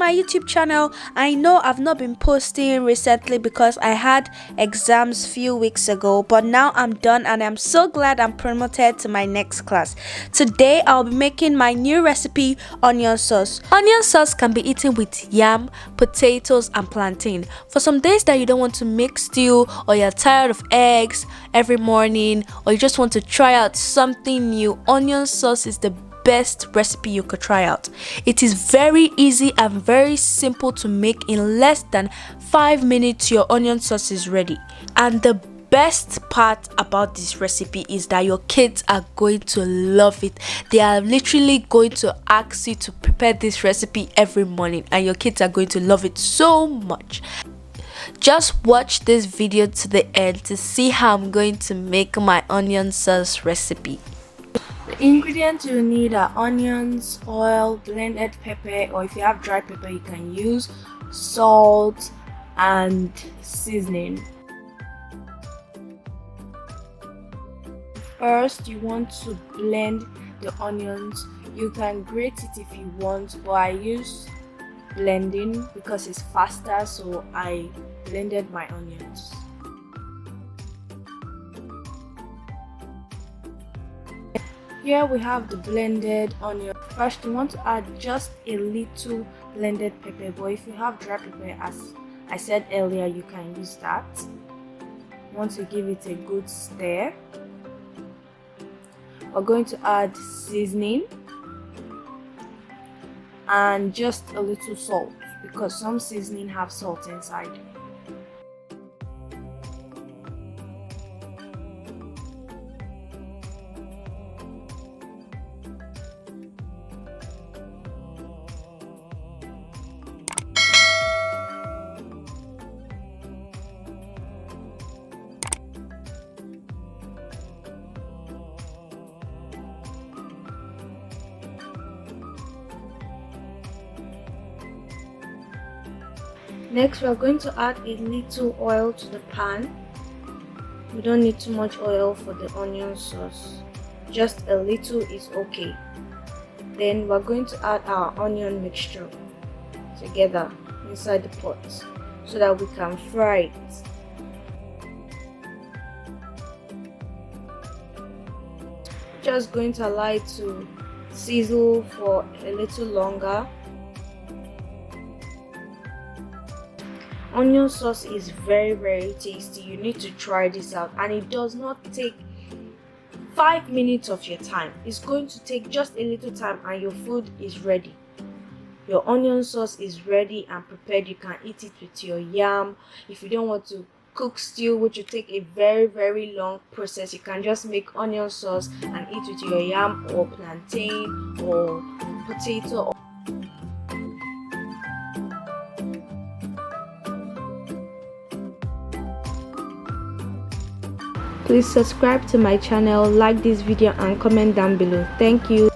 my YouTube channel. I know I've not been posting recently because I had exams few weeks ago, but now I'm done and I'm so glad I'm promoted to my next class. Today I'll be making my new recipe, onion sauce. Onion sauce can be eaten with yam, potatoes and plantain. For some days that you don't want to make stew, or you're tired of eggs every morning, or you just want to try out something new, onion sauce is the best recipe you could try out. It is very easy and very simple to make. In less than 5 minutes your onion sauce is ready. And the best part about this recipe is that your kids are going to love it. They are literally going to ask you to prepare this recipe every morning, and your kids are going to love it so much. Just watch this video to the end to see how I'm going to make my onion sauce recipe. The ingredients you need are onions, oil, blended pepper, or if you have dry pepper you can use, salt and seasoning. First, you want to blend the onions. You can grate it if you want, but I use blending because it's faster, so I blended my onions. Here we have the blended onion. First, you want to add just a little blended pepper, but if you have dry pepper, as I said earlier, you can use that. You want to give it a good stir. We're going to add seasoning and just a little salt because some seasoning have salt inside. Next, we are going to add a little oil to the pan. We don't need too much oil for the onion sauce. Just a little is okay. Then we're going to add our onion mixture together inside the pot so that we can fry it. Just going to allow it to sizzle for a little longer. Onion sauce is very tasty. You need to try this out, and it does not take 5 minutes of your time. It's going to take just a little time and your food is ready. Your onion sauce is ready and prepared. You can eat it with your yam. If you don't want to cook stew, which will take a very long process, you can just make onion sauce and eat with your yam or plantain or potato. Please subscribe to my channel, like this video and comment down below. Thank you.